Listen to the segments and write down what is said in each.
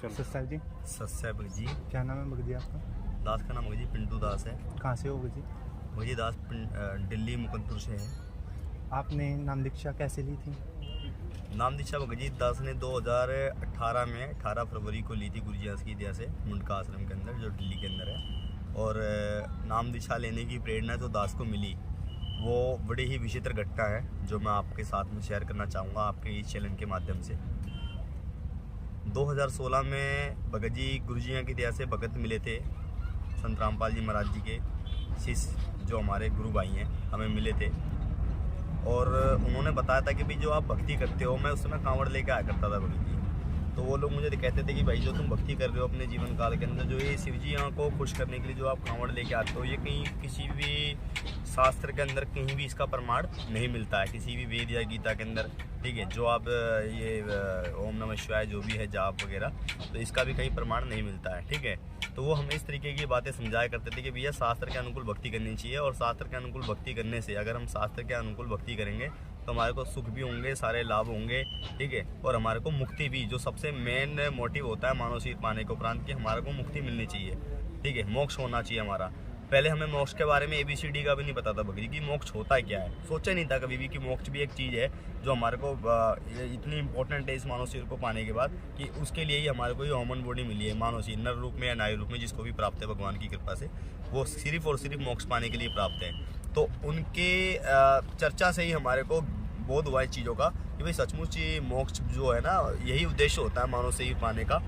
सत साहब जी, सत्या भगत जी। क्या नाम है भगत जी आपका? दास का नाम भगत जी पिंटू दास है। कहाँ से हो भगत जी? भगत जी दास दिल्ली मुकंदपुर से है। आपने नाम दीक्षा कैसे ली थी? नाम दीक्षा भगत जी दास ने 2018 में 18 फरवरी को ली थी गुरु जी की दया से मुंडका आश्रम के अंदर, जो दिल्ली के अंदर है। और नाम दीक्षा लेने की प्रेरणा जो दास को मिली वो बड़ी ही विचित्र घटना है, जो मैं आपके साथ में शेयर करना चाहूँगा आपके इस चैनल के माध्यम से। 2016 में भगत जी गुरु जी की दया से भगत मिले थे। संत रामपाल जी महाराज जी के शिष्य जो हमारे गुरु भाई हैं हमें मिले थे, और उन्होंने बताया था कि भाई जो आप भक्ति करते हो, मैं उस समय कांवड़ लेके आया करता था भगत जी। तो वो लोग मुझे कहते थे कि भाई जो तुम भक्ति कर रहे हो अपने जीवन काल के अंदर, जो ये शिव जी को खुश करने के लिए जो आप कांवड़ लेके आते हो, ये कहीं किसी भी शास्त्र के अंदर कहीं भी इसका प्रमाण नहीं मिलता है, किसी भी वेद या गीता के अंदर। ठीक है, जो आप ये ओम नमः शिवाय जो भी है जाप वगैरह, तो इसका भी कहीं प्रमाण नहीं मिलता है। ठीक है, तो वो हमें इस तरीके की बातें समझाया करते थे कि भैया शास्त्र के अनुकूल भक्ति करनी चाहिए, और शास्त्र के अनुकूल भक्ति करने से, अगर हम शास्त्र के अनुकूल भक्ति करेंगे तो हमारे को सुख भी होंगे, सारे लाभ होंगे। ठीक है, और हमारे को मुक्ति भी, जो सबसे मेन मोटिव होता है मानव शरीर पाने के उपरांत, कि हमारे को मुक्ति मिलनी चाहिए। ठीक है, मोक्ष होना चाहिए हमारा। पहले हमें मोक्ष के बारे में ABCD का भी नहीं पता था भगत जी, कि मोक्ष होता क्या है। सोचा नहीं था कभी भी कि मोक्ष भी एक चीज़ है जो हमारे को इतनी इंपॉर्टेंट है इस मानव शरीर को पाने के बाद, कि उसके लिए ही हमारे को ये ह्यूमन बॉडी मिली है, मानव शरीर, नर रूप में या नारी रूप में, जिसको भी प्राप्त है भगवान की कृपा से, वो सिर्फ और सिर्फ मोक्ष पाने के लिए प्राप्त है। तो उनके चर्चा से ही हमारे को बोध हुआ इस चीज़ों का कि भाई सचमुच ये मोक्ष जो है ना, यही उद्देश्य होता है मानव शरीर पाने का,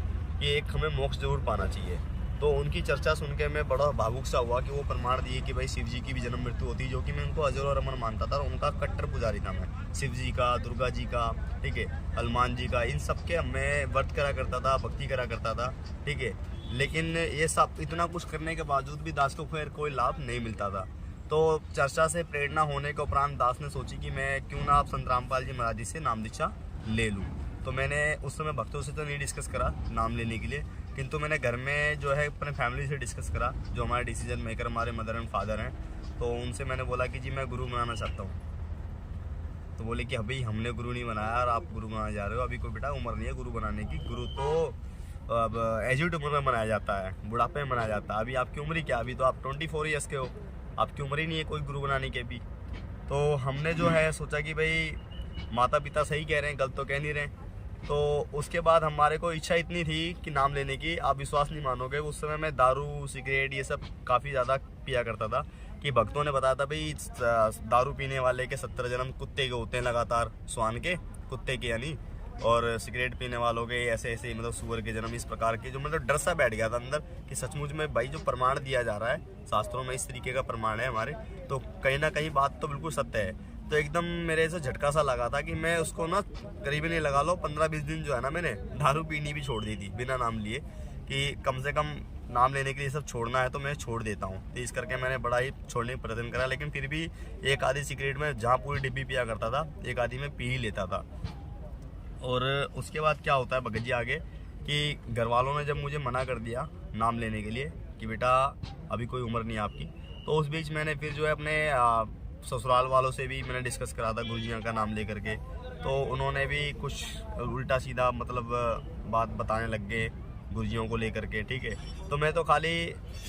कि एक हमें मोक्ष जरूर पाना चाहिए। तो उनकी चर्चा सुन के मैं बड़ा भावुक सा हुआ कि वो प्रमाण दिए कि भाई शिव जी की भी जन्म मृत्यु होती है, जो कि मैं उनको अजर और अमर मानता था, और उनका कट्टर पुजारी था मैं, शिव जी का, दुर्गा जी का, ठीक है, हनुमान जी का, इन सब के मैं व्रत करा करता था, भक्ति करा करता था। ठीक है, लेकिन ये सब इतना कुछ करने के बावजूद भी दास को फिर कोई लाभ नहीं मिलता था। तो चर्चा से प्रेरणा होने के उपरांत दास ने सोची कि मैं क्यों ना आप संत रामपाल जी महाराज जी से नाम दीक्षा ले लूँ। तो मैंने उस समय भक्तों से तो नहीं डिस्कस करा नाम लेने के लिए, किंतु मैंने घर में जो है अपने फैमिली से डिस्कस करा, जो हमारे डिसीजन मेकर हमारे मदर एंड फादर हैं। तो उनसे मैंने बोला कि जी मैं गुरु बनाना चाहता हूँ। तो बोले कि अभी हमने गुरु नहीं बनाया और आप गुरु बनाने जा रहे हो, अभी कोई बेटा उम्र नहीं है गुरु बनाने की, गुरु तो अब एज्ड उम्र में बनाया जाता है, बुढ़ापे में बनाया जाता है। अभी आपकी उम्र ही क्या, अभी तो आप 24 ईयर्स के हो, आपकी उम्र ही नहीं है कोई गुरु बनाने की भी। तो हमने जो है सोचा कि भाई माता पिता सही कह रहे हैं, गलत तो कह नहीं रहे। तो उसके बाद हमारे को इच्छा इतनी थी कि नाम लेने की, आप विश्वास नहीं मानोगे, उस समय मैं दारू सिगरेट ये सब काफ़ी ज़्यादा पिया करता था। कि भक्तों ने बताया था भाई दारू पीने वाले के 17 जन्म कुत्ते के होते हैं, लगातार स्वान के, कुत्ते के यानी, और सिगरेट पीने वालों के ऐसे ऐसे मतलब सूअर के जन्म, इस प्रकार के, जो मतलब डर सा बैठ गया था अंदर कि सचमुच में भाई जो प्रमाण दिया जा रहा है शास्त्रों में, इस तरीके का प्रमाण है हमारे, तो कहीं ना कहीं बात तो बिल्कुल सत्य है। तो एकदम मेरे से झटका सा लगा था कि मैं उसको ना करीबन नहीं लगा लो 15-20 दिन जो है ना, मैंने दारू पीनी भी छोड़ दी थी बिना नाम लिए, कि कम से कम नाम लेने के लिए सब छोड़ना है तो मैं छोड़ देता हूँ। तो इस करके मैंने बड़ा ही छोड़ने का प्रयत्न करा, लेकिन फिर भी एक आधी सिगरेट में जहाँ पूरी डिब्बी पिया करता था, एक आधी में पी ही लेता था। और उसके बाद क्या होता है भगत जी आगे, कि घर वालों ने जब मुझे मना कर दिया नाम लेने के लिए कि बेटा अभी कोई उम्र नहीं है आपकी, तो उस बीच मैंने फिर जो है अपने ससुराल वालों से भी मैंने डिस्कस करा था गुरु जी का नाम लेकर के। तो उन्होंने भी कुछ उल्टा सीधा मतलब बात बताने लग गए गुरुजियों को लेकर के। ठीक है, तो मैं तो खाली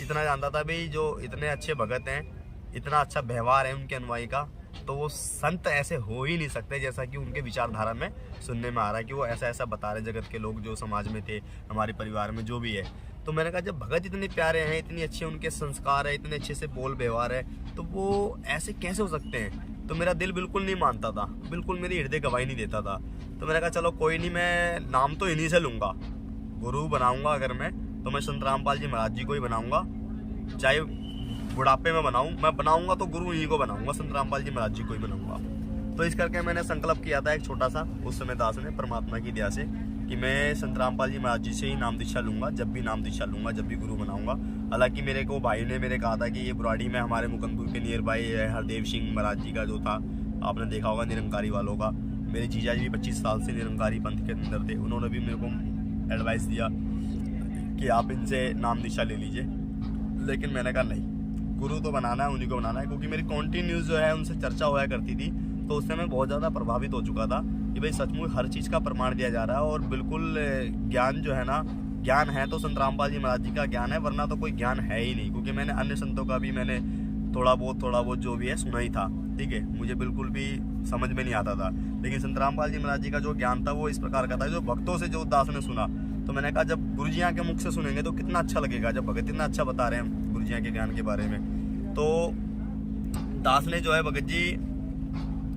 इतना जानता था भाई जो इतने अच्छे भगत हैं, इतना अच्छा व्यवहार है उनके अनुयायी का, तो वो संत ऐसे हो ही नहीं सकते जैसा कि उनके विचारधारा में सुनने में आ रहा है कि वो ऐसा ऐसा बता रहे जगत के लोग जो समाज में थे, हमारे परिवार में जो भी है। तो मैंने कहा जब भगत इतने प्यारे हैं, इतने अच्छे उनके संस्कार है, इतने अच्छे से बोल व्यवहार है, तो वो ऐसे कैसे हो सकते हैं। तो मेरा दिल बिल्कुल नहीं मानता था, बिल्कुल मेरी हृदय गवाही नहीं देता था। तो मैंने कहा चलो कोई नहीं, मैं नाम तो इन्हीं से लूँगा, गुरु बनाऊँगा अगर मैं तो मैं संत रामपाल जी महाराज जी को ही बनाऊँगा, चाहे बुढ़ापे में मैं बनाऊंगा तो गुरु इन्हीं को बनाऊंगा, संत रामपाल जी महाराज जी को ही बनाऊंगा। तो इस करके मैंने संकल्प किया था एक छोटा सा, उस समय दास ने परमात्मा की दया से, कि मैं संत रामपाल जी महाराज जी से ही नाम दीक्षा लूंगा, जब भी नाम दीक्षा लूंगा, जब भी गुरु बनाऊंगा। हालांकि मेरे को भाई ने मेरे कहा था कि ये बुराड़ी में हमारे मुकंदपुर के नियर बाई हरदेव सिंह महाराज जी का जो था, आपने देखा होगा निरंकारी वालों का, मेरे जीजा जी भी 25 साल से निरंकारी पंथ के अंदर थे, उन्होंने भी मेरे को एडवाइस दिया कि आप इनसे नाम दीक्षा ले लीजिए। लेकिन मैंने कहा नहीं, गुरु तो बनाना है, उन्हीं को बनाना है, क्योंकि मेरी कॉन्टिन्यूस जो है उनसे चर्चा होया करती थी। तो उससे मैं बहुत ज़्यादा प्रभावित हो चुका था कि भाई सचमुच हर चीज़ का प्रमाण दिया जा रहा है, और बिल्कुल ज्ञान जो है ना, ज्ञान है तो संत रामपाल जी महाराज जी का ज्ञान है, वरना तो कोई ज्ञान है ही नहीं। क्योंकि मैंने अन्य संतों का भी मैंने थोड़ा बहुत जो भी है सुना ही था, ठीक है, मुझे बिल्कुल भी समझ में नहीं आता था। लेकिन संत रामपाल जी महाराज जी का जो ज्ञान था वो इस प्रकार का था, जो भक्तों से जो दास ने सुना। तो मैंने कहा जब गुरुजियाँ के मुख से सुनेंगे तो कितना अच्छा लगेगा, जब भगत इतना अच्छा बता रहे हैं गुरुजियाँ के ज्ञान के बारे में। तो दास ने जो है भगत जी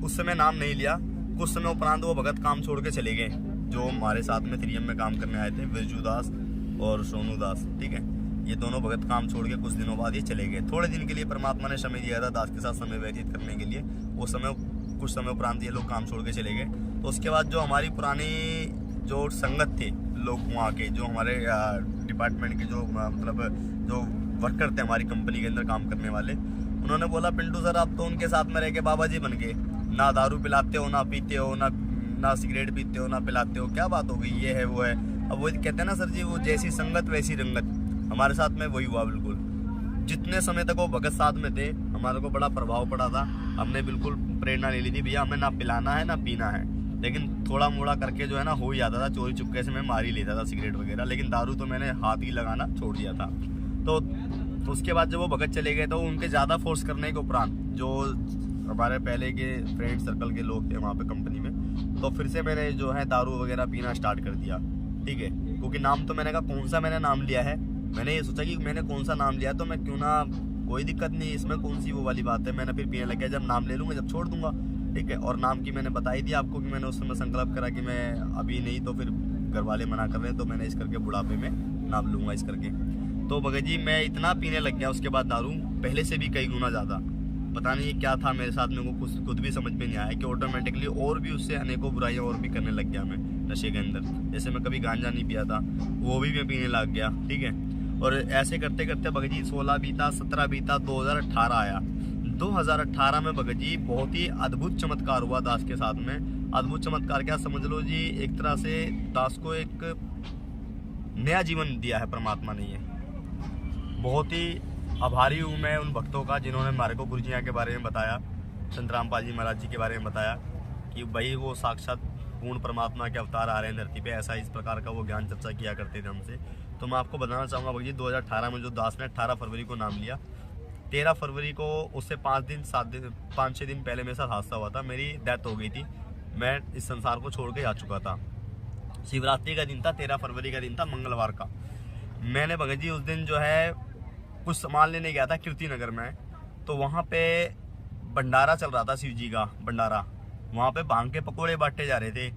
उस समय नाम नहीं लिया। कुछ समय उपरांत वो भगत काम छोड़ के चले गए, जो हमारे साथ में 3M में काम करने आए थे, बिरजू दास और सोनू दास, ठीक है। ये दोनों भगत काम छोड़ के कुछ दिनों बाद ये चले गए। थोड़े दिन के लिए परमात्मा ने समय दिया था दास के साथ समय व्यतीत करने के लिए। वो समय कुछ समय उपरांत ये लोग काम छोड़ के चले गए। तो उसके बाद जो हमारी पुरानी जो संगत थे लोग वहाँ के, जो हमारे डिपार्टमेंट के जो मतलब जो वर्कर थे हमारी कंपनी के अंदर काम करने वाले, उन्होंने बोला पिंटू सर आप तो उनके साथ में रह के बाबा जी बन गए, ना दारू पिलाते हो, ना पीते हो, ना सिगरेट पीते हो, ना पिलाते हो, क्या बात हो गई, ये है वो है। अब वो कहते हैं ना सर जी, वो जैसी संगत वैसी रंगत, हमारे साथ में वही हुआ बिल्कुल। जितने समय तक वो भगत साथ में थे हमारे को बड़ा प्रभाव पड़ा था। हमने बिल्कुल प्रेरणा ले ली थी, भैया हमें ना पिलाना है ना पीना है। लेकिन थोड़ा मोड़ा करके जो है ना हो ही जाता था, चोरी चुपके से मैं मार ही लेता था सिगरेट वगैरह, लेकिन दारू तो मैंने हाथ ही लगाना छोड़ दिया था। तो उसके बाद जब वो भगत चले गए तो उनके ज़्यादा फोर्स करने के उपरांत जो हमारे पहले के फ्रेंड सर्कल के लोग थे वहाँ पे कंपनी में, तो फिर से मैंने जो है दारू वगैरह पीना स्टार्ट कर दिया, ठीक है। क्योंकि नाम तो मैंने कहा कौन सा मैंने नाम लिया है, मैंने ये सोचा कि मैंने कौन सा नाम लिया तो मैं क्यों ना, कोई दिक्कत नहीं इसमें, कौन सी वो वाली बात है। मैंने फिर पीने लग गया, जब नाम ले लूँगा जब छोड़ दूंगा, ठीक है। और नाम की मैंने बताई थी आपको कि मैंने उस समय संकल्प करा कि मैं अभी नहीं तो फिर घर वाले मना कर रहे हैं तो मैंने इस करके बुढ़ापे में नाम लूँगा इस करके। तो भगत जी मैं इतना पीने लग गया उसके बाद दारू, पहले से भी कई गुना ज़्यादा। पता नहीं क्या था मेरे साथ, मेरे को खुद भी समझ में नहीं आया कि ऑटोमेटिकली और भी उससे अनेकों बुराइयां और भी करने लग गया मैं नशे के अंदर। जैसे मैं कभी गांजा नहीं पिया था वो भी मैं पीने लग गया, ठीक है। और ऐसे करते करते भगत जी 16 बीता, 17 बीता, 2018 आया। 2018 में भगत जी बहुत ही अद्भुत चमत्कार हुआ दास के साथ में। अद्भुत चमत्कार क्या समझ लो जी, एक तरह से दास को एक नया जीवन दिया है परमात्मा ने। ये बहुत ही आभारी हूँ मैं उन भक्तों का जिन्होंने हमारे को गुरुजियाँ के बारे में बताया, संत रामपाल जी महाराज जी के बारे में बताया कि भाई वो साक्षात पूर्ण परमात्मा के अवतार आ रहे हैं धरती पे। ऐसा इस प्रकार का वो ज्ञान चर्चा किया करते थे हमसे। तो मैं आपको बताना चाहूँगा भगत जी 2018 में जो दास ने 18 फरवरी को नाम लिया, 13 फरवरी को उससे 5-6 दिन पहले मेरे साथ हादसा हुआ था, मेरी डेथ हो गई थी, मैं इस संसार को छोड़ के आ चुका था। शिवरात्रि का दिन था, 13 फरवरी का दिन था, मंगलवार का। मैंने भगत जी उस दिन जो है कुछ सामान लेने गया था कीर्ति नगर में, तो वहाँ पे भंडारा चल रहा था, शिव जी का भंडारा। वहाँ पे भांग के पकोड़े बांटे जा रहे थे।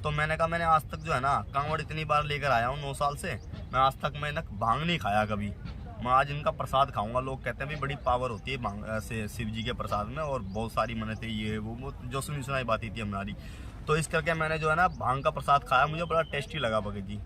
तो मैंने कहा मैंने आज तक जो है ना कांवड़ इतनी बार लेकर आया हूँ 9 साल से, मैं आज तक मैंने भांग नहीं खाया कभी, मैं आज इनका प्रसाद खाऊंगा। लोग कहते हैं भी बड़ी पावर होती है भांग से शिव जी के प्रसाद में, और बहुत सारी मन्नतें ये वो जो सुनी सुनाई बात थी हमारी। तो इस करके मैंने जो है ना भांग का प्रसाद खाया, मुझे बड़ा टेस्टी लगा भगत जी।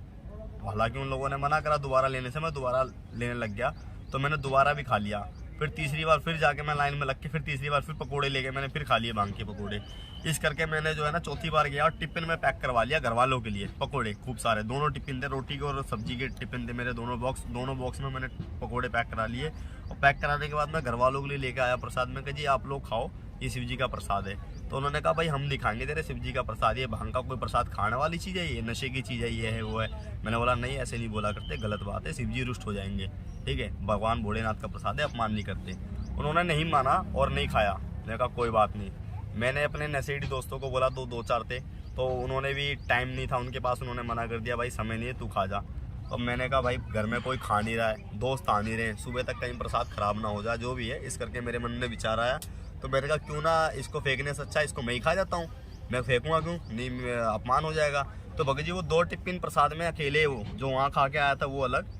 हालांकि उन लोगों ने मना करा दोबारा लेने से, मैं दोबारा लेने लग गया, तो मैंने दोबारा भी खा लिया। फिर तीसरी बार फिर जाके मैं लाइन में लग के फिर तीसरी बार फिर पकोड़े ले गए, मैंने फिर खा लिए भांग के पकोड़े। इस करके मैंने जो है ना चौथी बार गया और टिफिन में पैक करवा लिया घर वालों के लिए पकोड़े खूब सारे। दोनों टिफिन थे, रोटी के और सब्जी के टिफिन थे मेरे, दोनों बॉक्स में मैंने पकोड़े पैक करा लिए। और पैक कराने के बाद मैं घर वालों के लिए लेकर आया प्रसाद में कि जी आप लोग खाओ, ये शिव जी का प्रसाद है। तो उन्होंने कहा भाई हम दिखाएंगे तेरे शिव जी का प्रसाद, ये भांग का कोई प्रसाद खाने वाली चीज़ है, ये नशे की चीज़ है, ये है वो है। मैंने बोला नहीं ऐसे नहीं बोला करते, गलत बात है, शिव जी रुष्ट हो जाएंगे, ठीक है, भगवान भोलेनाथ का प्रसाद है, अपमान नहीं करते। उन्होंने नहीं माना और नहीं खाया। मैंने कहा कोई बात नहीं। मैंने अपने नशेड़ी दोस्तों को बोला, तो 2-4 थे, तो उन्होंने भी टाइम नहीं था उनके पास, उन्होंने मना कर दिया भाई समय नहीं है तू खा जा। अब मैंने कहा भाई घर में कोई खा नहीं रहा है, दोस्त आ नहीं रहे, सुबह तक कहीं प्रसाद खराब ना हो जाए, जो भी है। इस करके मेरे मन में विचार आया, तो मैंने कहा क्यों ना इसको फेंकने से अच्छा इसको मैं ही खा जाता हूँ, मैं फेंकूँगा क्यों, नहीं अपमान हो जाएगा। तो भगत जी वो 2 टिफिन प्रसाद में अकेले, वो जो वहाँ खा के आया था वो अलग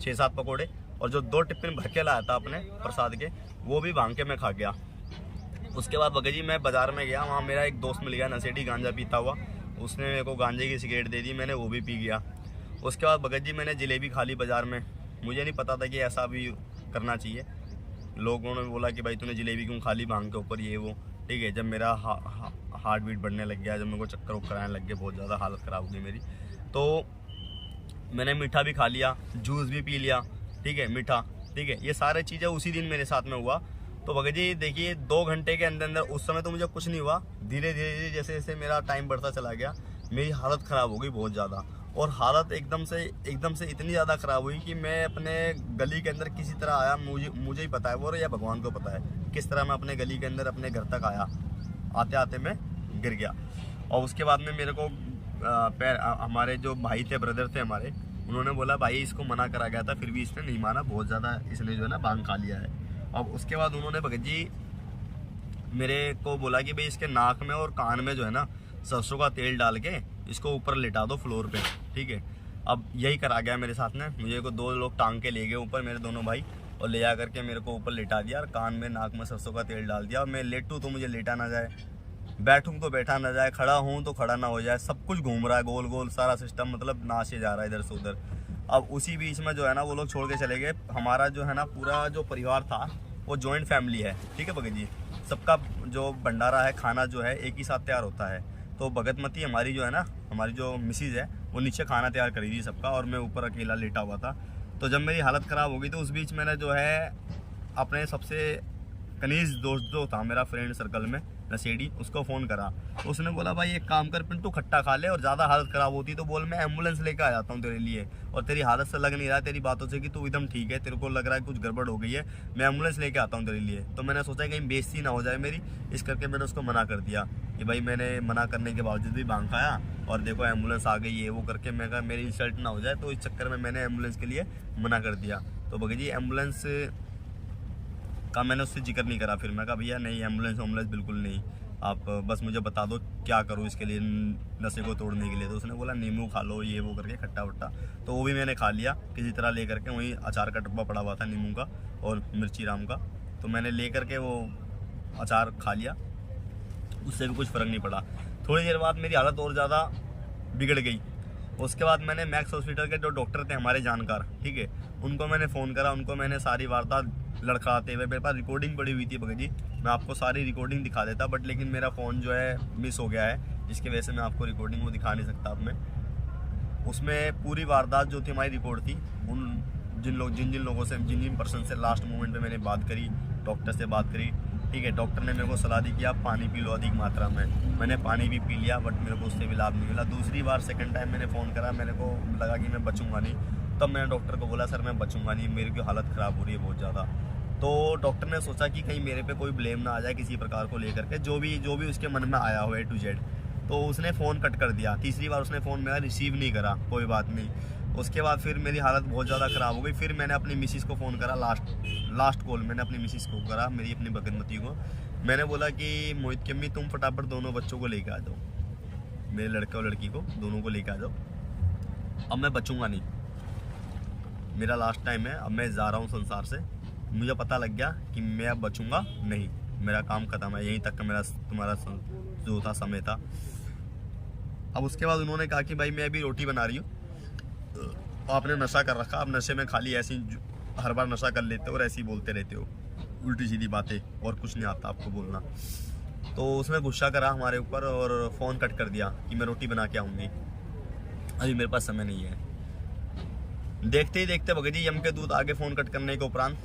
6-7 पकौड़े, और जो 2 टिफिन भर के लाया था अपने प्रसाद के वो भी भांग के मैं खा गया। उसके बाद भगत जी मैं बाज़ार में गया, वहाँ मेरा एक दोस्त मिल गया नशेड़ी गांजा पीता हुआ, उसने मेरे को गांजे की सिगरेट दे दी, मैंने वो भी पी गया। उसके बाद भगत जी मैंने जलेबी खा ली बाज़ार में। मुझे नहीं पता था कि ऐसा भी करना चाहिए। लोगों ने बोला कि भाई तूने जलेबी क्यों खा ली भांग के ऊपर, ये वो, ठीक है। जब मेरा हार्ट बीट बढ़ने लग गया, जब मेरे को चक्कर वक्कर आने लग गए, बहुत ज़्यादा हालत ख़राब हो गई मेरी, तो मैंने मीठा भी खा लिया, जूस भी पी लिया, ठीक है, मीठा, ठीक है। ये सारी चीज़ें उसी दिन मेरे साथ में हुआ। तो भगत जी देखिए 2 घंटे के अंदर अंदर, उस समय तो मुझे कुछ नहीं हुआ, धीरे धीरे जैसे जैसे मेरा टाइम बढ़ता चला गया मेरी हालत ख़राब हो गई बहुत ज़्यादा। और हालत एकदम से इतनी ज़्यादा ख़राब हुई कि मैं अपने गली के अंदर किसी तरह आया, मुझे ही पता है वो, या भगवान को पता है किस तरह मैं अपने गली के अंदर अपने घर तक आया। आते आते मैं गिर गया। और उसके बाद में मेरे को हमारे जो भाई थे, ब्रदर थे हमारे, उन्होंने बोला भाई इसको मना करा गया था फिर भी इसने नहीं माना, बहुत ज़्यादा इसने जो है ना भांग खा लिया है। अब उसके बाद उन्होंने भगत जी मेरे को बोला कि भाई इसके नाक में और कान में जो है ना सरसों का तेल डाल के इसको ऊपर लिटा दो फ्लोर पे, ठीक है। अब यही करा गया मेरे साथ में। मुझे को 2 लोग टांग के ले गए ऊपर, मेरे दोनों भाई, और ले जा करके मेरे को ऊपर लिटा दिया और कान में नाक में सरसों का तेल डाल दिया। और मैं लेटूँ तो मुझे लेटा ना जाए, बैठूँ तो बैठा ना जाए, खड़ा हूँ तो खड़ा ना हो जाए, सब कुछ घूम रहा है गोल गोल, सारा सिस्टम मतलब नाचे जा रहा है इधर से उधर। अब उसी बीच में जो है ना वो लोग छोड़ के चले गए। हमारा जो है ना पूरा जो परिवार था वो जॉइंट फैमिली है, ठीक है भगत जी। सबका जो भंडारा है, खाना जो है एक ही साथ तैयार होता है। तो भगतमती हमारी जो है ना, हमारी जो मिसिज है, वो नीचे खाना तैयार करी थी सबका, और मैं ऊपर अकेला लेटा हुआ था। तो जब मेरी हालत ख़राब हो गई तो उस बीच मैंने जो है अपने सबसे कनीज दोस्त जो था मेरा फ्रेंड सर्कल में, नशेड़ी, उसको फ़ोन करा। तो उसने बोला भाई एक काम कर पिंटू, खट्टा खा ले, और ज़्यादा हालत ख़राब होती तो बोल मैं एम्बुलेंस लेकर आ जाता हूँ तेरे लिए, और तेरी हालत से लग नहीं रहा तेरी बातों से कि तू एकदम ठीक है, तेरे को लग रहा है कुछ गड़बड़ हो गई है, मैं एम्बुलेंस लेके आता हूँ तेरे लिए। तो मैंने सोचा कहीं बेइज्जती ना हो जाए मेरी, इस करके मैंने उसको मना कर दिया कि भाई मैंने मना करने के बावजूद भी भांग खाया और देखो एम्बुलेंस आ गई है वो करके, मैं कहा मेरी इंसल्ट ना हो जाए, तो इस चक्कर में मैंने एम्बुलेंस के लिए मना कर दिया। तो भगत जी एम्बुलेंस का मैंने उससे जिक्र नहीं करा। फिर मैं कहा भैया नहीं, एम्बुलेंस बिल्कुल नहीं, आप बस मुझे बता दो क्या करूँ इसके लिए, नशे को तोड़ने के लिए। तो उसने बोला नींबू खा लो, ये वो करके खट्टा वट्टा। तो वो भी मैंने खा लिया किसी तरह ले करके, वहीं अचार का डब्बा पड़ा हुआ था नींबू का और मिर्ची राम का, तो मैंने ले करके वो अचार खा लिया, उससे भी कुछ फ़र्क नहीं पड़ा। थोड़ी देर बाद मेरी हालत और ज़्यादा बिगड़ गई। उसके बाद मैंने मैक्स हॉस्पिटल के जो डॉक्टर थे हमारे जानकार, ठीक है, उनको मैंने फ़ोन करा, उनको मैंने सारी वारदात लड़खड़ाते हुए, मेरे पास रिकॉर्डिंग पड़ी हुई थी भगत जी, मैं आपको सारी रिकॉर्डिंग दिखा देता, बट लेकिन मेरा फ़ोन जो है मिस हो गया है, जिसकी वजह से मैं आपको रिकॉर्डिंग वो दिखा नहीं सकता अब मैं। उसमें पूरी वारदात जो थी हमारी रिकॉर्ड थी, उन जिन लोगों से, जिन पर्सन से लास्ट मोमेंट पे मैंने बात करी, डॉक्टर से बात करी, ठीक है। डॉक्टर ने मेरे को सलाह दी कि आप पानी पी लो अधिक मात्रा में। मैंने पानी भी पी लिया, बट मेरे को उससे भी लाभ नहीं मिला। दूसरी बार सेकंड टाइम मैंने फ़ोन करा, मेरे को लगा कि मैं बचूंगा नहीं, तब मैंने डॉक्टर को बोला सर मैं बचूंगा नहीं, मेरी की हालत ख़राब हो रही है बहुत ज़्यादा। तो डॉक्टर ने सोचा कि कहीं मेरे पे कोई ब्लेम ना आ जाए किसी प्रकार को लेकर के, जो भी उसके मन में आया हो A to Z, तो उसने फ़ोन कट कर दिया। तीसरी बार उसने फ़ोन मेरा रिसीव नहीं करा, कोई बात नहीं। उसके बाद फिर मेरी हालत बहुत ज़्यादा ख़राब हो गई। फिर मैंने अपनी मिसिस को फ़ोन करा, लास्ट कॉल मैंने अपनी मिसिस को करा, मेरी अपनी भगतमती को। मैंने बोला कि मोहित की अम्मी तुम फटाफट दोनों बच्चों को लेकर आ जाओ, मेरे लड़के और लड़की को दोनों को लेकर आ जाओ, अब मैं बचूंगा नहीं, मेरा लास्ट टाइम है, अब मैं जा रहा हूँ संसार से। मुझे पता लग गया कि मैं अब बचूंगा नहीं, मेरा काम ख़त्म है, यहीं तक का मेरा तुम्हारा जो था समय था। अब उसके बाद उन्होंने कहा कि भाई मैं अभी रोटी बना रही हूँ, आपने नशा कर रखा, अब नशे में खाली ऐसी हर बार नशा कर लेते हो और ऐसे ही बोलते रहते हो उल्टी सीधी बातें, और कुछ नहीं आता आपको बोलना। तो उसने गुस्सा करा हमारे ऊपर और फ़ोन कट कर दिया कि मैं रोटी बना के आऊँगी, अभी मेरे पास समय नहीं है। देखते ही देखते भगत जी यम के दूत आगे, फ़ोन कट करने के उपरांत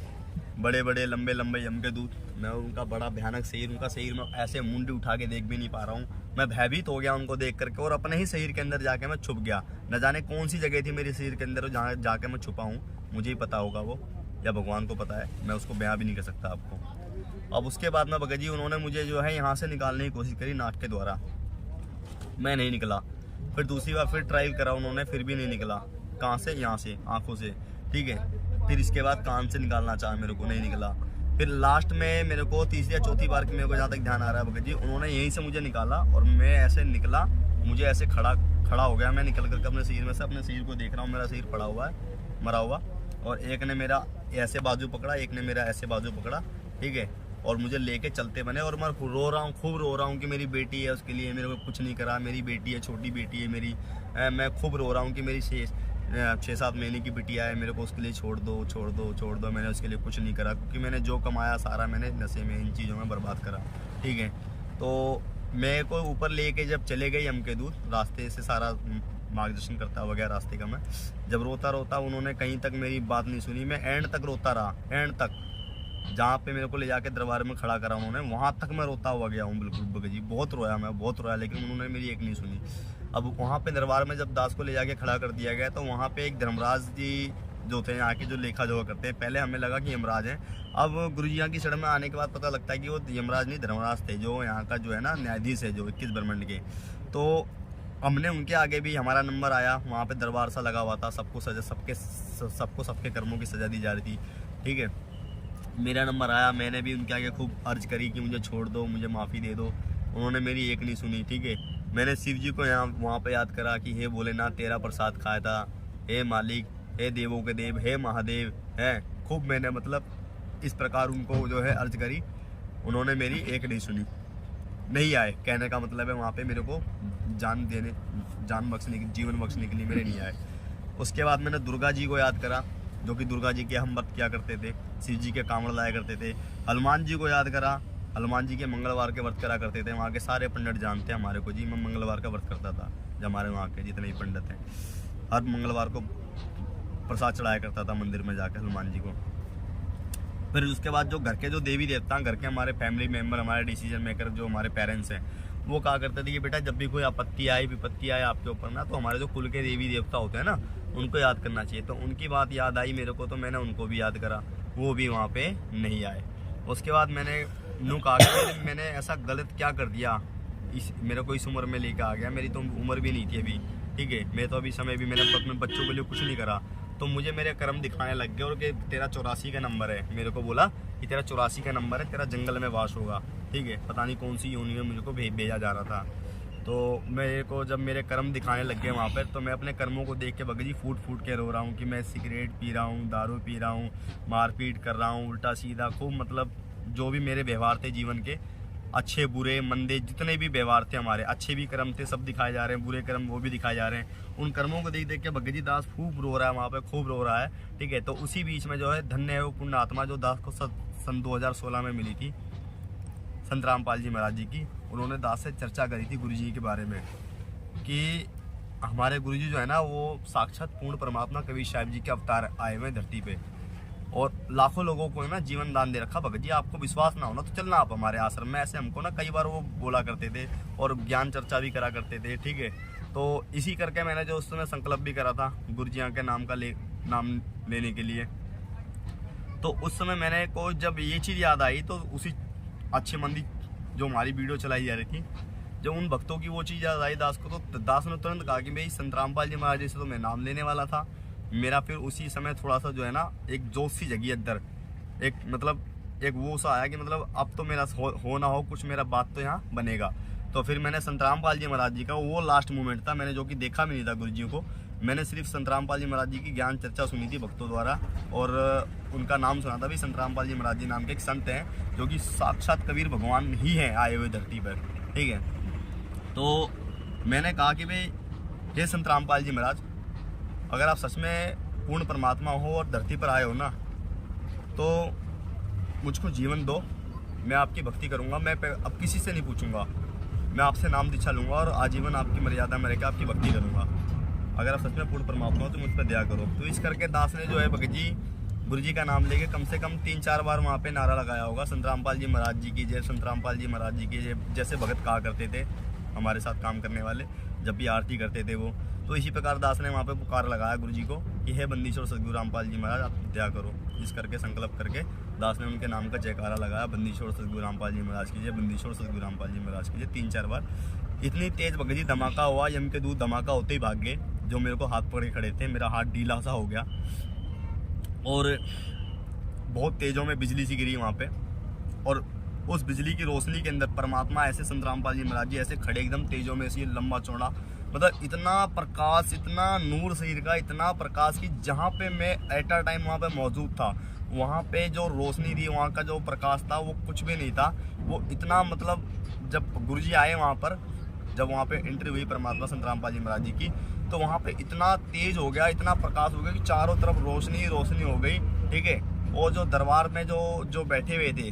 बड़े बड़े लंबे लंबे यम के दूत, मैं उनका बड़ा भयानक शरीर, उनका शरीर में ऐसे मुंडी उठा के देख भी नहीं पा रहा हूँ, मैं भयभीत हो गया उनको देख करके, और अपने ही शरीर के अंदर जाके मैं छुप गया। न जाने कौन सी जगह थी मेरे शरीर के अंदर जहाँ जाके मैं छुपा हूँ, मुझे ही पता होगा वो, या भगवान को पता है, मैं उसको बयां भी नहीं कर सकता आपको। अब उसके बाद में भगत जी उन्होंने मुझे जो है यहाँ से निकालने की कोशिश करी नाक के द्वारा, मैं नहीं निकला। फिर दूसरी बार फिर ट्राई करा उन्होंने, फिर भी नहीं निकला। कहाँ से? यहाँ से, आँखों से, ठीक है। फिर इसके बाद कान से निकालना चाहा, मेरे को नहीं निकला। फिर लास्ट में मेरे को तीसरी या चौथी बार की मेरे को जहाँ तक ध्यान आ रहा है भगत जी, उन्होंने यहीं से मुझे निकाला और मैं ऐसे निकला, मुझे ऐसे खड़ा हो गया मैं, निकल करके अपने शरीर में से अपने शरीर को देख रहा हूँ, मेरा शरीर पड़ा हुआ है मरा हुआ, और एक ने मेरा ऐसे बाजू पकड़ा, एक ने मेरा ऐसे बाजू पकड़ा, ठीक है, और मुझे लेके चलते बने। और मैं रो रहा हूँ, खूब रो रहा हूँ कि मेरी बेटी है, उसके लिए मेरे को कुछ नहीं करा, मेरी बेटी है, छोटी बेटी है मेरी, मैं खूब रो रहा हूँ कि मेरी 6-7 महीने की बिटिया है, मेरे को उसके लिए छोड़ दो छोड़ दो छोड़ दो। मैंने उसके लिए कुछ नहीं करा, क्योंकि मैंने जो कमाया सारा मैंने नशे में, इन चीज़ों में बर्बाद करा, ठीक है। तो मेरे को ऊपर लेके जब चले गए यम के दूत, रास्ते से सारा मार्गदर्शन करता वगैरह रास्ते का, मैं जब रोता रोता, उन्होंने कहीं तक मेरी बात नहीं सुनी, मैं एंड तक रोता रहा, एंड तक जहाँ पे मेरे को ले जाके दरबार में खड़ा करा उन्होंने, वहाँ तक मैं रोता हुआ गया हूँ बिल्कुल भगत जी। बहुत रोया, मैं बहुत रोया, लेकिन उन्होंने मेरी एक नहीं सुनी। अब वहाँ पे दरबार में जब दास को ले जाके खड़ा कर दिया गया तो वहाँ पे एक धर्मराज जी जो थे यहाँ के, जो लेखा जोखा करते हैं, पहले हमें लगा कि यमराज हैं। अब गुरुजी यहाँ की शरण में आने के बाद पता लगता है कि वो यमराज नहीं धर्मराज थे, जो यहाँ का जो है ना न्यायाधीश है, जो 21 ब्रह्मंड के। तो हमने उनके आगे भी हमारा नंबर आया, वहाँ पे दरबार सा लगा हुआ था, सबको सजा, सबको सबके कर्मों की सजा दी जा रही थी, ठीक है। मेरा नंबर आया, मैंने भी उनके आगे खूब अर्ज करी कि मुझे छोड़ दो, मुझे माफ़ी दे दो। उन्होंने मेरी एक नहीं सुनी, ठीक है। मैंने शिव जी को यहाँ वहाँ पे याद करा कि हे भोलेनाथ तेरा प्रसाद खाया था, हे मालिक, हे देवों के देव, हे महादेव, है खूब मैंने मतलब इस प्रकार उनको जो है अर्ज करी। उन्होंने मेरी एक नहीं सुनी, नहीं आए। कहने का मतलब है वहाँ पे मेरे को जान बख्शने की, जीवन बख्शने के लिए मेरे नहीं आए। उसके बाद मैंने दुर्गा जी को याद करा, जो कि दुर्गा जी के हम व्रत किया करते थे, शिव जी के कांवड़ लाया करते थे। हनुमान जी को याद करा, हनुमान जी के मंगलवार के व्रत करा करते थे। वहाँ के सारे पंडित जानते हैं हमारे को जी, मैं मंगलवार का व्रत करता था। जब हमारे वहाँ के जितने भी पंडित हैं, हर मंगलवार को प्रसाद चढ़ाया करता था मंदिर में जाकर हनुमान जी को। फिर उसके बाद जो घर के जो देवी देवता, घर के हमारे फैमिली मेम्बर, हमारे डिसीजन मेकर जो हमारे पेरेंट्स हैं, वो कहा करते थे कि बेटा जब भी कोई आपत्ति आए, विपत्ति आए आपके ऊपर ना, तो हमारे जो कुल के देवी देवता होते हैं ना, उनको याद करना चाहिए। तो उनकी बात याद आई मेरे को, तो मैंने उनको भी याद करा, वो भी वहाँ पे नहीं आए। उसके बाद मैंने यूँ कहा कि मैंने ऐसा गलत क्या कर दिया, मेरे को इस उम्र में लेकर आ गया। मेरी तो उम्र भी नहीं थी अभी, ठीक है। मैं तो अभी समय भी मैंने अपने बच्चों के लिए कुछ नहीं करा, तो मुझे मेरे कर्म दिखाने लग गए। और कि तेरा 84 का नंबर है, मेरे को बोला कि तेरा 84 का नंबर है, तेरा जंगल में वास होगा, ठीक है। पता नहीं कौन सी योनि में मुझे को भेजा जा रहा था। तो मेरे को जब मेरे कर्म दिखाने लग गए वहाँ पर, तो मैं अपने कर्मों को देख के भगत जी फूट फूट के रो रहा हूँ कि मैं सिगरेट पी रहा हूँ, दारू पी रहा हूँ, मारपीट कर रहा हूँ, उल्टा सीधा खूब, मतलब जो भी मेरे व्यवहार थे जीवन के, अच्छे बुरे मंदे जितने भी व्यवहार थे हमारे, अच्छे भी कर्म थे सब दिखाए जा रहे हैं, बुरे कर्म वो भी दिखाए जा रहे हैं। उन कर्मों को देख देख के भगत जी दास खूब रो रहा है वहाँ पे, खूब रो रहा है, ठीक है। तो उसी बीच में जो है धन्य है वो पुण्य आत्मा जो दास को सन 2016 में मिली थी, संत रामपाल जी महाराज जी की। उन्होंने दास से चर्चा करी थी गुरु जी के बारे में कि हमारे गुरु जी जो है ना, वो साक्षात पूर्ण परमात्मा कबीर साहिब जी के अवतार आए हुए धरती पे, और लाखों लोगों को ना जीवन दान दे रखा। भगत जी आपको विश्वास ना हो ना तो चलना आप हमारे आश्रम में, ऐसे हमको ना कई बार वो बोला करते थे और ज्ञान चर्चा भी करा करते थे, ठीक है। तो इसी करके मैंने जो उस समय संकल्प भी करा था गुरु जी के नाम का नाम लेने के लिए। तो उस समय मैंने को जब ये चीज़ याद आई, तो उसी अच्छी मंदी जो हमारी वीडियो चलाई जा रही थी, जब उन भक्तों की वो चीज़ याद आई दास को, तो दास ने तुरंत कहा कि भाई संत रामपाल जी महाराज जी से तो मैं नाम लेने वाला था। मेरा फिर उसी समय थोड़ा सा जो है ना एक जोश सी जगी अंदर, एक मतलब एक वो सा आया कि मतलब अब तो मेरा हो ना हो कुछ, मेरा बात तो यहाँ बनेगा। तो फिर मैंने संत रामपाल जी महाराज जी का वो लास्ट मोमेंट था, मैंने जो कि देखा भी नहीं था गुरु जी को, मैंने सिर्फ संत रामपाल जी महाराज जी की ज्ञान चर्चा सुनी थी भक्तों द्वारा, और उनका नाम सुना था। भी संत रामपाल जी महाराज जी नाम के एक संत हैं जो कि साक्षात कबीर भगवान ही हैं आए हुए धरती पर, ठीक है। तो मैंने कहा कि भाई हे संत रामपाल जी महाराज, अगर आप सच में पूर्ण परमात्मा हो और धरती पर आए हो ना, तो मुझको जीवन दो, मैं आपकी भक्ति करूंगा। मैं अब किसी से नहीं पूछूंगा, मैं आपसे नाम दीक्षा लूंगा और आजीवन आपकी मर्यादा में रहकर आपकी भक्ति करूंगा। अगर आप सच में पूर्ण परमात्मा हो तो मुझ पर दया करो। तो इस करके दास ने जो है भगत जी गुरु जी का नाम लेके कम से कम 3-4 बार वहाँ पे नारा लगाया होगा, संत रामपाल जी महाराज जी की जय, संत रामपाल जी महाराज जी की जय, जैसे भगत कहा करते थे हमारे साथ काम करने वाले, जब भी आरती करते थे वो। तो इसी प्रकार दास ने वहाँ पे पुकार लगाया गुरु जी को कि हे बंदीश्वर सदगुरु रामपाल जी महाराज आप दया करो। इस करके संकल्प करके दास ने उनके नाम का जयकारा लगाया, बंदीश्वर सदगुरु रामपाल जी महाराज की जय, बंदीश्वर सदगुरु रामपाल जी महाराज की जय, 3-4 बार। इतनी तेज भगत जी धमाका हुआ, यम के दूध धमाका होते ही भाग गए, जो मेरे को हाथ पकड़े खड़े थे। मेरा हाथ ढीला सा हो गया और बहुत तेजों में बिजली सी गिरी वहाँ पे, और उस बिजली की रोशनी के अंदर परमात्मा ऐसे संत रामपाल जी महाराज जी ऐसे खड़े एकदम तेजों में, ऐसे लंबा चौड़ा, मतलब इतना प्रकाश, इतना नूर शरीर का, इतना प्रकाश कि जहाँ पे मैं एट अ टाइम वहाँ पे मौजूद था, वहाँ पे जो रोशनी थी, वहाँ का जो प्रकाश था, वो कुछ भी नहीं था। वो इतना मतलब जब गुरुजी आए वहाँ पर, जब वहाँ पे एंट्री हुई परमात्मा संत रामपाल जी महाराज जी की, तो वहाँ पे इतना तेज हो गया, इतना प्रकाश हो गया कि चारों तरफ रोशनी रोशनी हो गई, ठीक है। और जो दरबार में जो बैठे हुए थे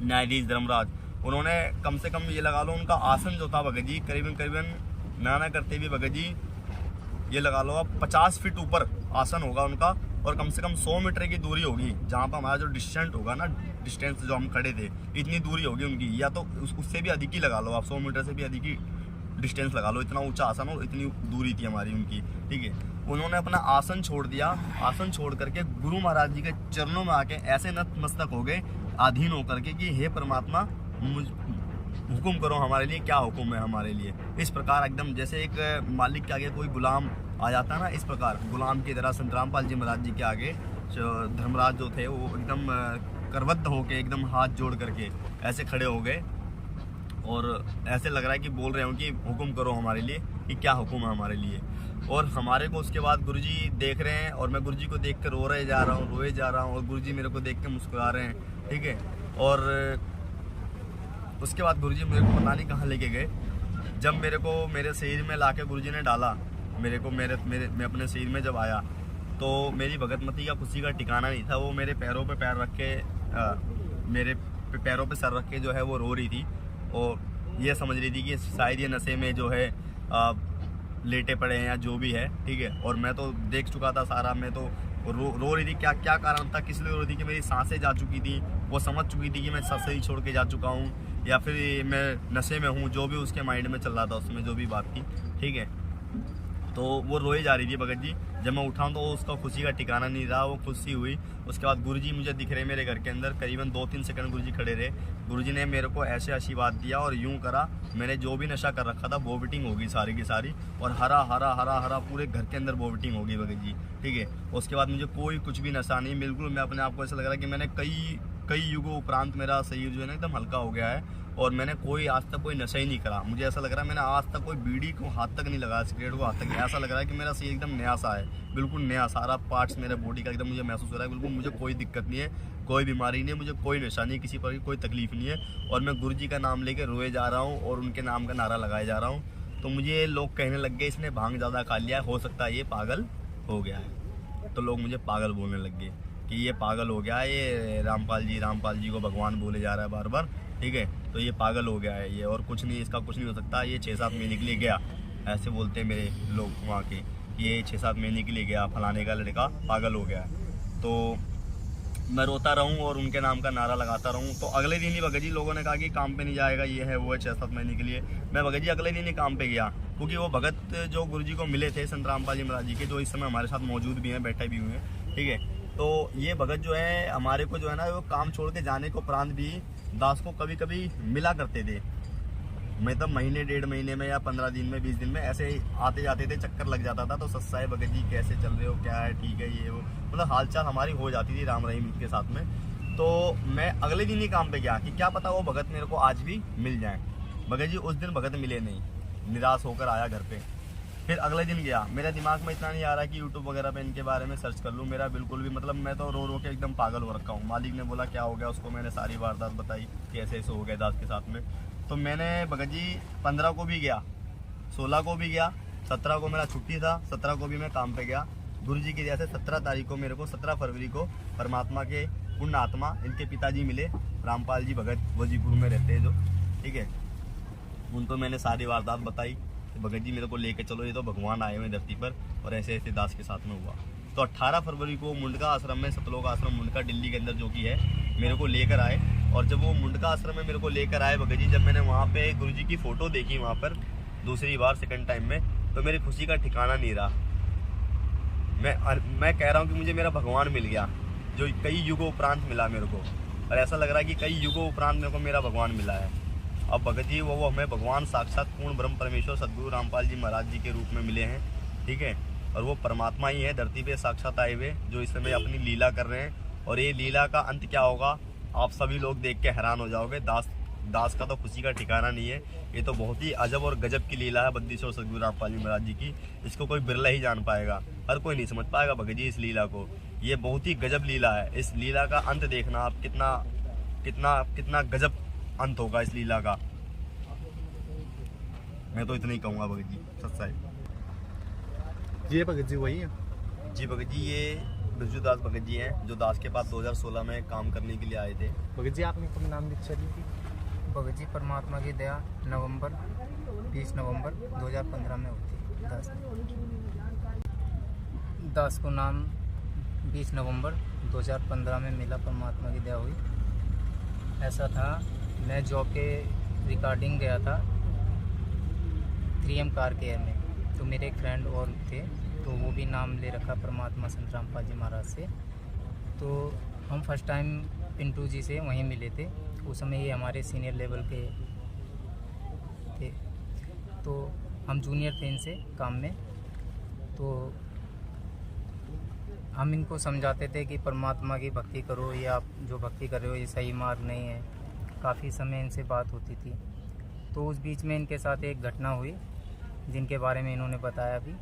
न्यायाधीश धर्मराज, उन्होंने कम से कम ये लगा लो उनका आसन जो था भगत जी, करीबन नाना करते भी भगत जी ये लगा लो आप 50 फीट ऊपर आसन होगा उनका, और कम से कम 100 मीटर की दूरी होगी जहाँ पर हमारा जो डिस्टेंस होगा ना, डिस्टेंस जो हम खड़े थे, इतनी दूरी होगी उनकी, या तो उससे भी अधिक ही लगा लो आप, 100 मीटर से भी अधिक ही डिस्टेंस लगा लो, इतना ऊंचा आसन और इतनी दूरी थी हमारी उनकी। ठीक है, उन्होंने अपना आसन छोड़ दिया, आसन छोड़ करके गुरु महाराज जी के चरणों में आके ऐसे नतमस्तक हो गए, अधीन होकर के कि हे परमात्मा हुक्म करो हमारे लिए, क्या हुक्म है हमारे लिए। इस प्रकार एकदम जैसे एक मालिक के आगे कोई गुलाम आ जाता है ना, इस प्रकार गुलाम की तरह संत रामपाल जी महाराज जी के आगे धर्मराज जो थे वो एकदम करबद्ध होके, एकदम हाथ जोड़ करके ऐसे खड़े हो गए और ऐसे लग रहा है कि बोल रहे हो कि हुक्म करो हमारे लिए, कि क्या हुक्म है हमारे लिए। और हमारे को उसके बाद गुरुजी देख रहे हैं और मैं गुरुजी को देख कर रोए जा रहा हूँ और गुरुजी मेरे को देख के मुस्कुरा रहे हैं। ठीक है, और उसके बाद गुरुजी मेरे को पता नहीं कहाँ लेके गए। जब मेरे को मेरे शरीर में लाके गुरुजी ने डाला, मेरे को मैं अपने शरीर में जब आया तो मेरी भगतमती का खुशी का ठिकाना नहीं था। वो मेरे पैरों पे पैर रख के मेरे पैरों पे सर रख के जो है वो रो रही थी और ये समझ रही थी कि शायद ये नशे में जो है लेटे पड़े हैं या जो भी है। ठीक है, और मैं तो देख चुका था सारा, मैं तो रो रही थी। क्या कारण था, किस लिए रो रही थी कि मेरी सांसें जा चुकी थी, वो समझ चुकी थी कि मैं ससुरी छोड़ के जा चुका हूँ या फिर मैं नशे में हूँ, जो भी उसके माइंड में चल रहा था उसमें जो भी बात थी। ठीक है, तो वो रोए जा रही थी भगत जी। जब मैं उठाऊँ तो उसका खुशी का ठिकाना नहीं रहा, वो खुशी हुई। उसके बाद गुरुजी मुझे दिख रहे मेरे घर के अंदर, करीबन 2-3 सेकंड गुरुजी खड़े रहे। गुरुजी ने मेरे को ऐसे आशीर्वाद दिया और यूं करा, मैंने जो भी नशा कर रखा था वोमिटिंग होगी सारी की सारी, और हरा हरा हरा हरा पूरे घर के अंदर वोमिटिंग होगी भगत जी। ठीक है, उसके बाद मुझे कोई कुछ भी नशा नहीं, बिल्कुल मैं अपने आप को ऐसा लग रहा है कि मैंने कई युगों उपरांत मेरा शरीर जो है ना एकदम हल्का हो गया है और मैंने आज तक कोई नशा ही नहीं करा। मुझे ऐसा लग रहा है मैंने आज तक कोई बीड़ी को हाथ तक नहीं लगाया, सिगरेट को हाथ तक नहीं। ऐसा लग रहा है कि मेरा शरीर एकदम नया सा है, बिल्कुल नया, सारा पार्ट्स मेरे बॉडी का एकदम मुझे महसूस हो रहा है। बिल्कुल मुझे कोई दिक्कत नहीं है, कोई बीमारी नहीं है, मुझे कोई नशा नहीं, किसी पर कोई तकलीफ नहीं है। और मैं गुरुजी का नाम लेकर रोए जा रहा हूँ और उनके नाम का नारा लगाए जा रहा हूँ। तो मुझे लोग कहने लग गए इसने भांग ज़्यादा खा लिया है, हो सकता है ये पागल हो गया है। तो लोग मुझे पागल बोलने लग गए कि ये पागल हो गया है, ये रामपाल जी को भगवान बोले जा रहा है बार बार। ठीक है, तो ये पागल हो गया है ये, और कुछ नहीं, इसका कुछ नहीं हो सकता, ये 6-7 महीने के लिए गया, ऐसे बोलते हैं मेरे लोग वहाँ के, ये 6-7 महीने के लिए गया, फलाने का लड़का पागल हो गया है। तो मैं रोता रहूँ और उनके नाम का नारा लगाता रहूँ। तो अगले दिन ही भगत जी लोगों ने कहा कि काम पे नहीं जाएगा, ये है वो है, 6-7 महीने के लिए। मैं भगत जी अगले दिन ही काम पे गया, क्योंकि वो भगत जो गुरुजी को मिले थे संत रामपाल जी महाराज जी के, जो इस समय हमारे साथ मौजूद भी हैं, बैठे भी हुए हैं। ठीक है, तो ये भगत जो है हमारे को जो है ना, वो काम छोड़ के जाने को उपरांत भी दास को कभी कभी मिला करते थे। मतलब महीने 1.5 महीने में या 15 दिन में 20 दिन में ऐसे आते जाते थे, चक्कर लग जाता था। तो सस्साए भगत जी कैसे चल रहे हो, क्या है, ठीक है, ये वो, मतलब हालचाल हमारी हो जाती थी राम रहीम के साथ में। तो मैं अगले दिन ही काम पे गया कि क्या पता वो भगत मेरे को आज भी मिल जाए। भगत जी उस दिन भगत मिले नहीं, निराश होकर आया घर पे। फिर अगले दिन गया, मेरे दिमाग में इतना नहीं आ रहा कि यूट्यूब वगैरह पे इनके बारे में सर्च कर लूँ, मेरा बिल्कुल भी, मतलब मैं तो रो के एकदम पागल हो रखा हूँ। मालिक ने बोला क्या हो गया, उसको मैंने सारी वारदात बताई कि ऐसे ऐसे हो गया दास के साथ में। तो मैंने भगत जी 15 को भी गया, 16 को भी गया, 17 को मेरा छुट्टी था, 17 को भी मैं काम पे गया। गुरु जी की दया से 17 तारीख को मेरे को 17 फरवरी को परमात्मा के पुण्य आत्मा इनके पिताजी मिले, रामपाल जी भगत वजीपुर में रहते हैं जो। ठीक है, उनको मैंने सारी वारदात बताई। भगत जी मेरे को लेके चलो, ये तो भगवान आए हुए धरती पर और ऐसे ऐसे दास के साथ में हुआ। तो 18 फरवरी को मुंडका आश्रम में, सतलोक आश्रम मुंडका दिल्ली के अंदर जो कि है, मेरे को लेकर आए। और जब वो मुंडका आश्रम में मेरे को लेकर आए भगत जी, जब मैंने वहाँ पे गुरुजी की फ़ोटो देखी वहाँ पर दूसरी बार सेकंड टाइम में, तो मेरी खुशी का ठिकाना नहीं रहा। मैं कह रहा हूँ कि मुझे मेरा भगवान मिल गया, जो कई युगों उपरांत मिला मेरे को, और ऐसा लग रहा है कि कई युगों उपरांत मेरे को मेरा भगवान मिला है। अब भगत जी वो हमें भगवान साक्षात पूर्ण ब्रह्म परमेश्वर सद्गुरु रामपाल जी महाराज जी के रूप में मिले हैं। ठीक है, और वो परमात्मा ही है धरती पे साक्षात आए हुए, जो इस समय अपनी लीला कर रहे हैं। और ये लीला का अंत क्या होगा आप सभी लोग देख के हैरान हो जाओगे। दास का तो खुशी का ठिकाना नहीं है। ये तो बहुत ही अजब और गजब की लीला है बद्दीश्वर सद्गुरु रामपाल जी महाराज जी की। इसको कोई बिरला ही जान पाएगा, हर कोई नहीं समझ पाएगा भगत जी इस लीला को। ये बहुत ही गजब लीला है। इस लीला का अंत देखना आप, कितना गजब अंत होगा इस लीला का। मैं तो इतना ही कहूँगा भगत जी सच्चाई। ये भगत जी वही है? जी भगत जी ये बिरजू दास भगत जी हैं, जो दास के पास 2016 में काम करने के लिए आए थे। भगत जी आपने कब नाम दीक्षा ली थी? भगत जी परमात्मा की दया 20 नवंबर 2015 में होती। दास को नाम 20 नवंबर 2015 में मिला, परमात्मा की दया हुई। ऐसा था, मैं जॉब के रिकॉर्डिंग गया था 3M कार केयर में, तो मेरे एक फ्रेंड और थे, तो वो भी नाम ले रखा परमात्मा संत रामपाल जी महाराज से। तो हम फर्स्ट टाइम पिंटू जी से वहीं मिले थे। उस समय ये हमारे सीनियर लेवल के थे, तो हम जूनियर थे इनसे काम में। तो हम इनको समझाते थे कि परमात्मा की भक्ति करो, ये आप जो भक्ति कर रहे हो ये सही मार्ग नहीं है। काफ़ी समय इनसे बात होती थी। तो उस बीच में इनके साथ एक घटना हुई जिनके बारे में इन्होंने बताया भी।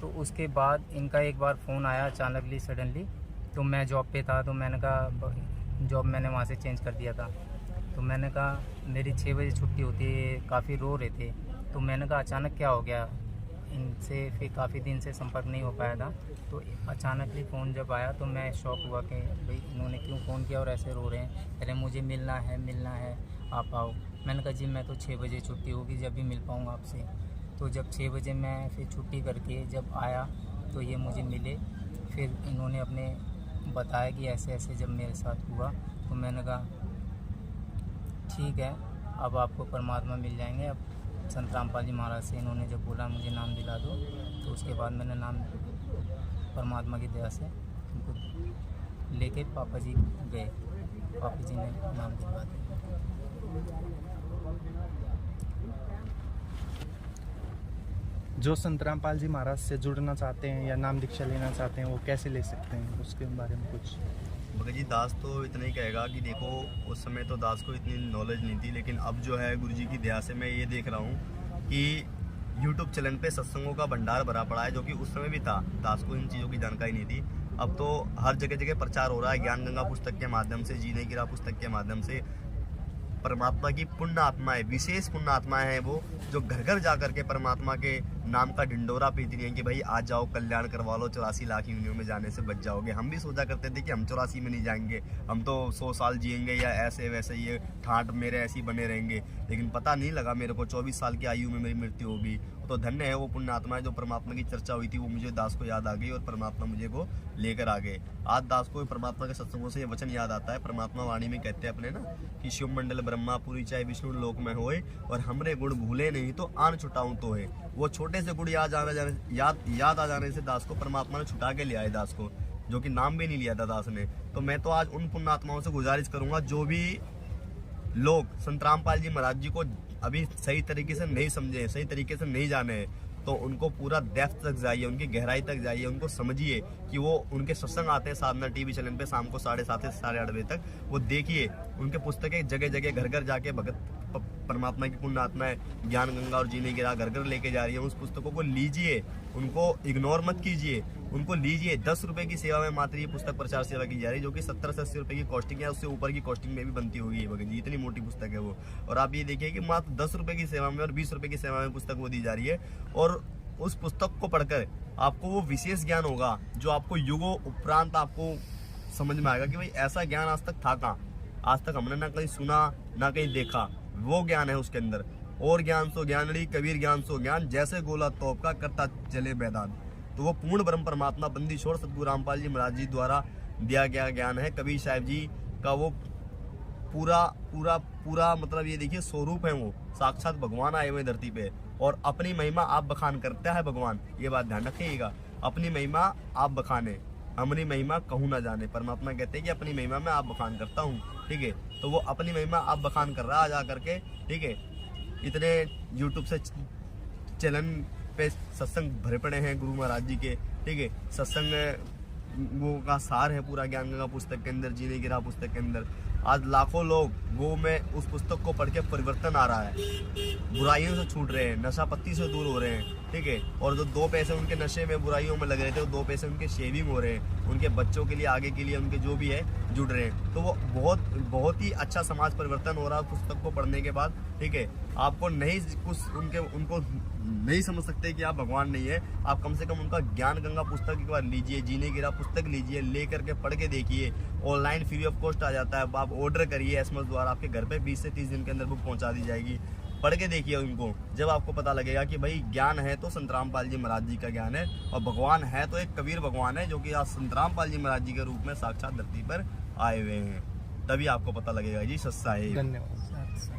तो उसके बाद इनका एक बार फ़ोन आया अचानकली, सडनली। तो मैं जॉब पे था, तो मैंने कहा, जॉब मैंने वहाँ से चेंज कर दिया था। तो मैंने कहा मेरी 6 बजे छुट्टी होती है, काफ़ी रो रहे थे। तो मैंने कहा अचानक क्या हो गया, इनसे फिर काफ़ी दिन से संपर्क नहीं हो पाया था। तो अचानकली फ़ोन जब आया तो मैं शॉक हुआ कि भाई इन्होंने क्यों फ़ोन किया और ऐसे रो रहे हैं। अरे मुझे मिलना है, आप आओ। मैंने कहा जी मैं तो 6 बजे छुट्टी होगी, जब भी मिल पाऊँगा आपसे। तो जब 6 बजे मैं फिर छुट्टी करके जब आया तो ये मुझे मिले। फिर इन्होंने अपने बताया कि ऐसे ऐसे जब मेरे साथ हुआ। तो मैंने कहा ठीक है, अब आपको परमात्मा मिल जाएंगे। अब संत रामपाल जी महाराज से इन्होंने जब बोला मुझे नाम दिला दो, तो उसके बाद मैंने नाम परमात्मा की दया से उनको लेके पापा जी गए। पापा जी ने नाम दिलवा दिया। जो संत रामपाल जी महाराज से जुड़ना चाहते हैं या नाम दीक्षा लेना चाहते हैं वो कैसे ले सकते हैं, उसके बारे में कुछ? भगत जी, दास तो इतना ही कहेगा कि देखो उस समय तो दास को इतनी नॉलेज नहीं थी, लेकिन अब जो है गुरु जी की दया से मैं ये देख रहा हूँ कि यूट्यूब चैनल पे सत्संगों का भंडार भरा पड़ा है, जो कि उस समय भी था। दास को इन चीज़ों की जानकारी नहीं थी। अब तो हर जगह जगह प्रचार हो रहा है, ज्ञान गंगा पुस्तक के माध्यम से, जीने की राह पुस्तक के माध्यम से। परमात्मा की पुण्य आत्माएं, विशेष पुण्य आत्माएं हैं वो, जो घर घर जा करके परमात्मा के नाम का ढिंडोरा पीती हैं कि भाई आ जाओ, कल्याण करवा लो, 84 लाख यूनियों में जाने से बच जाओगे। हम भी सोचा करते थे कि हम 84 में नहीं जाएंगे, हम तो 100 साल जिएंगे या ऐसे वैसे, ये ठाट मेरे ऐसे ही बने रहेंगे। लेकिन पता नहीं लगा मेरे को 24 साल की आयु में मेरी मृत्यु होगी। तो धन्य है वो पुण्य आत्माएं, जो परमात्मा की चर्चा हुई थी वो मुझे दास को याद आ गई और परमात्मा मुझे को लेकर आ गए। आज दास को परमात्मा के सत्संगों से ये वचन याद आता है। परमात्मा वाणी में कहते हैं अपने ना कि शिव मंडल ब्रह्मा पुरी चाहे विष्णु लोक में होए, और हमरे गुण भूले नहीं तो आन छुटाऊं तो है। वो छोटे से गुण याद आ जाने से दास को परमात्मा ने छुटा के लिया है, दास को, जो कि नाम भी नहीं लिया था दास ने। तो मैं तो आज उन पुण्य आत्माओं से गुजारिश करूंगा, जो भी लोग संत रामपाल जी महाराज जी को अभी सही तरीके से नहीं समझे, सही तरीके से नहीं जाने, तो उनको पूरा डेप्थ तक जाइए, उनकी गहराई तक जाइए, उनको समझिए कि वो उनके सत्संग आते हैं साधना टीवी चैनल पे शाम को 7:30 से 8:30 बजे तक। वो देखिए, उनके पुस्तकें जगह जगह घर घर जाके भगत परमात्मा की पुण्य आत्माएं ज्ञान गंगा और जीने की राह घर घर लेके जा रही है। उस पुस्तकों को लीजिए, उनको इग्नोर मत कीजिए, उनको लीजिए। 10 रुपए की सेवा में मात्र ये पुस्तक प्रचार सेवा की जा रही है, जो कि 70 से 80 रुपए की कॉस्टिंग है। उससे ऊपर की कॉस्टिंग में भी बनती होगी भगत जी, इतनी मोटी पुस्तक है वो। और आप ये देखिए कि मात्र 10 रुपए की सेवा में और 20 रुपए की सेवा में पुस्तक वो दी जा रही है। और उस पुस्तक को पढ़कर आपको वो विशेष ज्ञान होगा जो आपको युगों उपरांत आपको समझ में आएगा कि भाई ऐसा ज्ञान आज तक था कहाँ, आज तक हमने ना कहीं सुना ना कहीं देखा। वो ज्ञान है उसके अंदर। और ज्ञान सो ज्ञानड़ी, कबीर ज्ञान सो ज्ञान, जैसे गोला तोप का करता चले मैदान। तो वो पूर्ण ब्रह्म परमात्मा बंदी छोड़ सतगुरु रामपाल जी महाराज जी द्वारा दिया गया ज्ञान है। कबीर साहिब जी का वो पूरा पूरा पूरा मतलब ये देखिए स्वरूप है, वो साक्षात भगवान आए हुए धरती पे। और अपनी महिमा आप बखान करता है भगवान, ये बात ध्यान रखिएगा। अपनी महिमा आप बखाने, हमारी महिमा कहूँ ना जाने। परमात्मा कहते हैं कि अपनी महिमा में आप बखान करता हूँ, ठीक है। तो वो अपनी महिमा आप बखान कर रहा है जा करके, ठीक है। इतने यूट्यूब से चैनल पे सत्संग भरे पड़े हैं गुरु महाराज जी के, ठीक है। सत्संग वो का सार है पूरा ज्ञान गंगा पुस्तक के अंदर, जीने की राह पुस्तक के अंदर। आज लाखों लोग वो में उस पुस्तक को पढ़ के परिवर्तन आ रहा है, बुराइयों से छूट रहे हैं, नशा पत्ती से दूर हो रहे हैं, ठीक है। और जो 2 पैसे उनके नशे में बुराइयों में लग रहे थे, वो 2 पैसे उनके शेविंग हो रहे हैं, उनके बच्चों के लिए, आगे के लिए, उनके जो भी है जुड़ रहे हैं। तो वो बहुत ही अच्छा समाज परिवर्तन हो रहा है पुस्तक को पढ़ने के बाद, ठीक है। आपको नहीं कुछ उनको नहीं समझ सकते कि आप भगवान नहीं है, आप कम से कम उनका ज्ञान गंगा पुस्तक एक बार लीजिए, जीने की राह पुस्तक लीजिए, ले करके पढ़ के देखिए। ऑनलाइन फ्री ऑफ कॉस्ट आ जाता है, आप ऑर्डर करिए SMS द्वारा, आपके घर पे 20 से 30 दिन के अंदर बुक पहुंचा दी जाएगी। पढ़ के देखिए उनको, जब आपको पता लगेगा कि भाई ज्ञान है तो संत रामपाल जी महाराज जी का ज्ञान है, और भगवान है तो एक कबीर भगवान है जो कि आज संत रामपाल जी महाराज जी के रूप में साक्षात धरती पर आए हुए हैं। तभी आपको पता लगेगा जी सच्चाई। धन्यवाद।